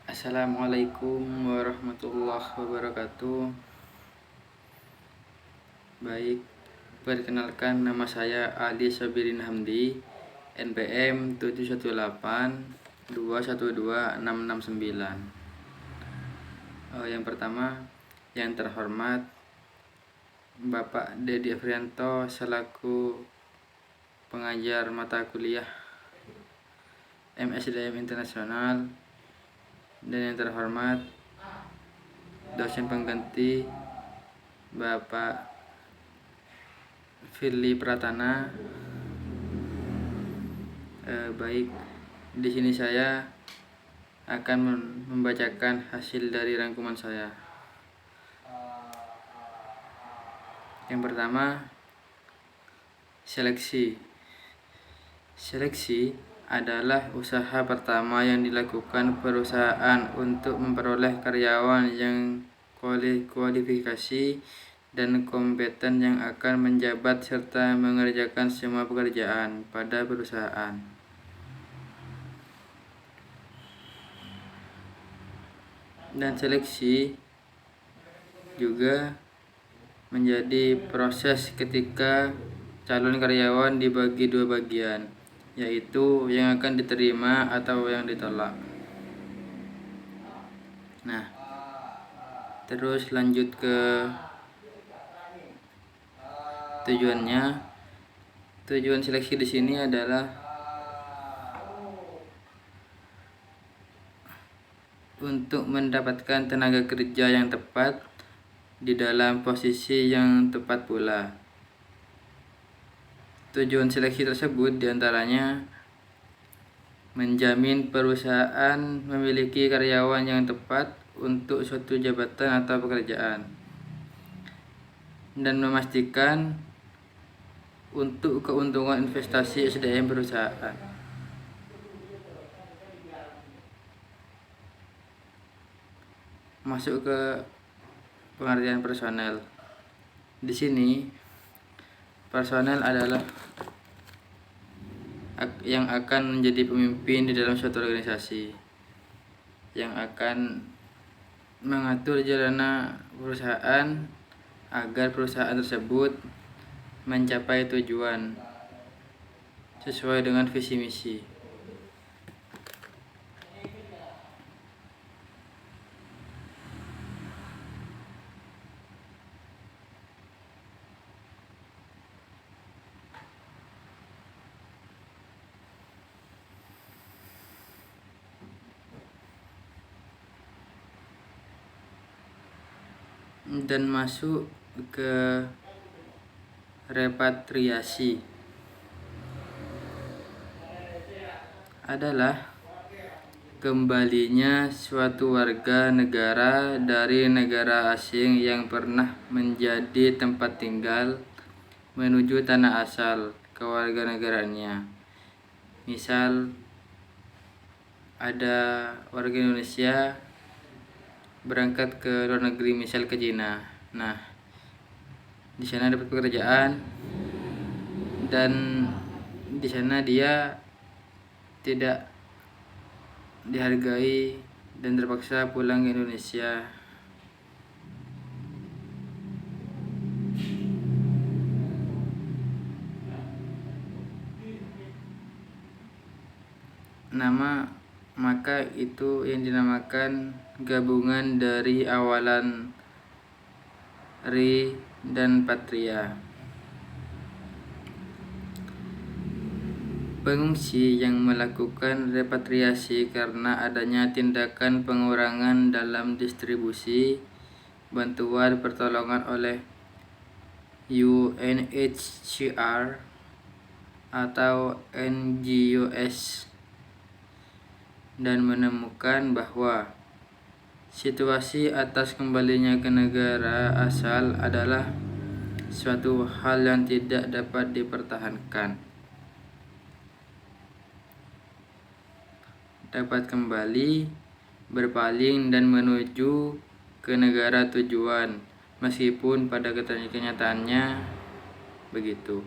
Assalamualaikum warahmatullahi wabarakatuh. Baik, perkenalkan nama saya Ali Sabirin Hamdi, NPM 718212669. Yang pertama, yang terhormat Bapak Dedi Afrianto selaku pengajar mata kuliah MSDM Internasional, dan yang terhormat dosen pengganti Bapak Firly Pratana. Baik, di sini saya akan membacakan hasil dari rangkuman saya. Yang pertama, seleksi. Seleksi adalah usaha pertama yang dilakukan perusahaan untuk memperoleh karyawan yang kualifikasi dan kompeten yang akan menjabat serta mengerjakan semua pekerjaan pada perusahaan. Dan seleksi juga menjadi proses ketika calon karyawan dibagi dua bagian, yaitu yang akan diterima atau yang ditolak. Nah, terus lanjut ke tujuannya. Tujuan seleksi di sini adalah untuk mendapatkan tenaga kerja yang tepat di dalam posisi yang tepat pula. Tujuan seleksi tersebut diantaranya menjamin perusahaan memiliki karyawan yang tepat untuk suatu jabatan atau pekerjaan, dan memastikan untuk keuntungan investasi SDM perusahaan. Masuk ke pengertian personel. Di sini personel adalah yang akan menjadi pemimpin di dalam suatu organisasi, yang akan mengatur jalannya perusahaan agar perusahaan tersebut mencapai tujuan sesuai dengan visi misi. Dan masuk ke repatriasi adalah kembalinya suatu warga negara dari negara asing yang pernah menjadi tempat tinggal menuju tanah asal kewarganegaraannya. Misal ada warga Indonesia berangkat ke luar negeri, misal ke Cina. Nah, di sana dapat pekerjaan dan di sana dia tidak dihargai dan terpaksa pulang ke Indonesia. Maka itu yang dinamakan gabungan dari awalan re dan patria. Pengungsi yang melakukan repatriasi karena adanya tindakan pengurangan dalam distribusi bantuan pertolongan oleh UNHCR atau NGOs, dan menemukan bahwa situasi atas kembalinya ke negara asal adalah suatu hal yang tidak dapat dipertahankan. Dapat kembali, berpaling dan menuju ke negara tujuan, meskipun pada kenyataannya begitu.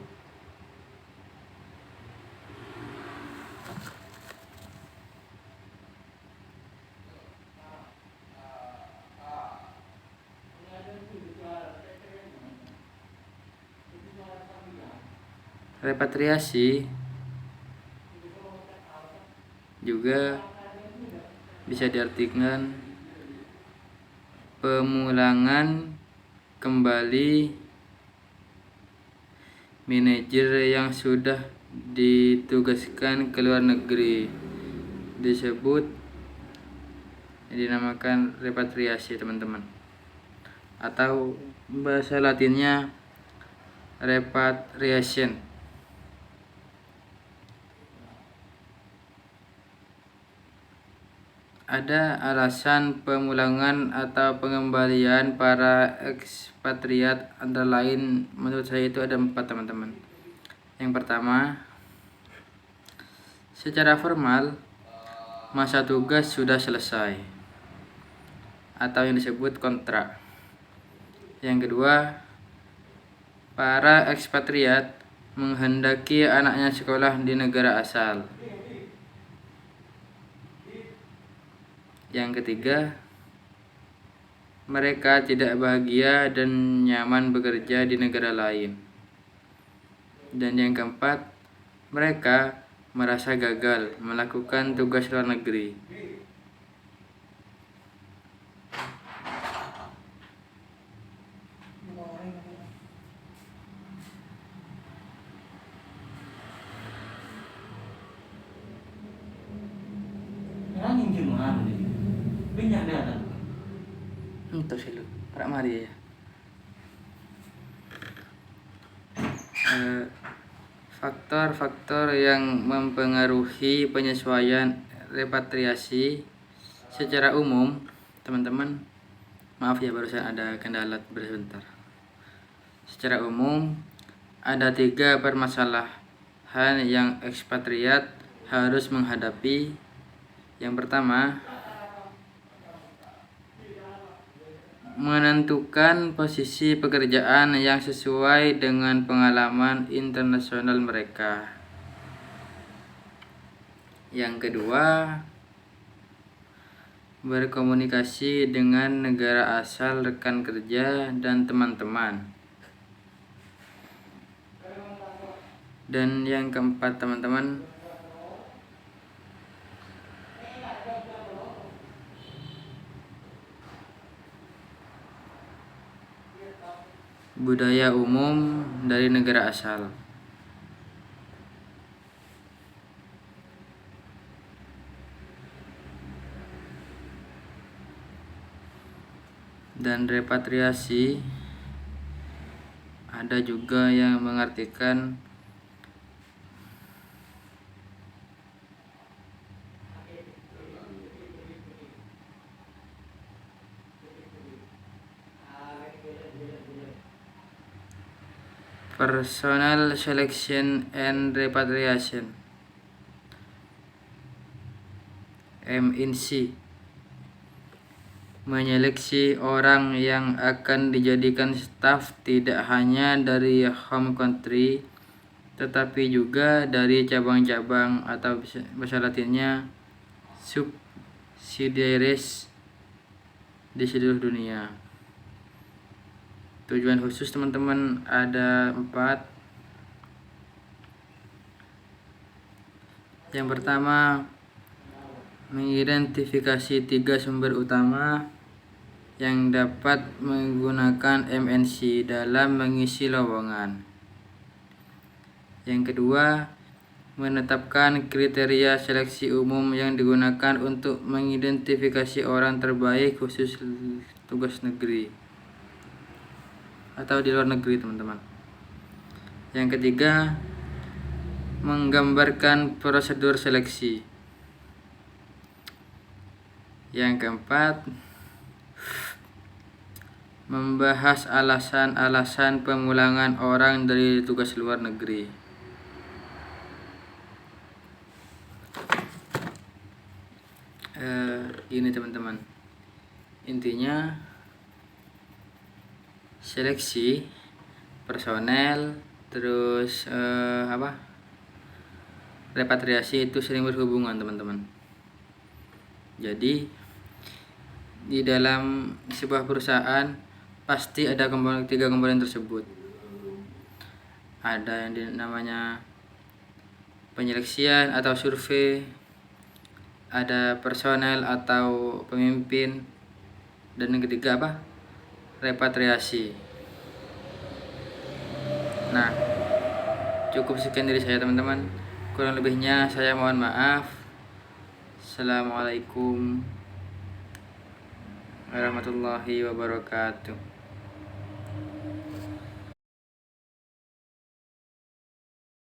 Repatriasi juga bisa diartikan pemulangan kembali manajer yang sudah ditugaskan ke luar negeri, dinamakan repatriasi teman-teman, atau bahasa latinnya repatriation. Ada alasan pemulangan atau pengembalian para ekspatriat, antara lain menurut saya itu ada 4 teman-teman. Yang pertama, secara formal masa tugas sudah selesai atau yang disebut kontrak. Yang kedua, para ekspatriat menghendaki anaknya sekolah di negara asal. Yang ketiga, mereka tidak bahagia dan nyaman bekerja di negara lain. Dan yang keempat, mereka merasa gagal melakukan tugas luar negeri. Entah sih lu, para mari ya. Faktor-faktor yang mempengaruhi penyesuaian repatriasi secara umum, teman-teman. Maaf ya, barusan ada kendala sebentar. Secara umum, ada 3 permasalahan yang ekspatriat harus menghadapi. Yang pertama, menentukan posisi pekerjaan yang sesuai dengan pengalaman internasional mereka. Yang kedua, berkomunikasi dengan negara asal rekan kerja dan teman-teman. Dan yang keempat, teman-teman, budaya umum dari negara asal. Dan repatriasi ada juga yang mengartikan Personnel Selection and Repatriation (MNC), menyeleksi orang yang akan dijadikan staf tidak hanya dari home country tetapi juga dari cabang-cabang atau bahasa latinnya subsidiaries di seluruh dunia. Tujuan khusus teman-teman ada 4. Yang pertama, mengidentifikasi 3 sumber utama yang dapat menggunakan MNC dalam mengisi lowongan. Yang kedua, menetapkan kriteria seleksi umum yang digunakan untuk mengidentifikasi orang terbaik khusus tugas negeri atau di luar negeri, teman-teman. Yang ketiga, menggambarkan prosedur seleksi. Yang keempat, membahas alasan-alasan pemulangan orang dari tugas luar negeri. Ini teman-teman, intinya seleksi personel, terus repatriasi itu sering berhubungan, teman-teman. Jadi di dalam sebuah perusahaan pasti ada 3 komponen tersebut. ada yang namanya penyeleksian atau survei, ada personel atau pemimpin, dan yang ketiga apa? Repatriasi. Nah, cukup sekian dari saya teman-teman. Kurang lebihnya saya mohon maaf. Assalamualaikum warahmatullahi wabarakatuh.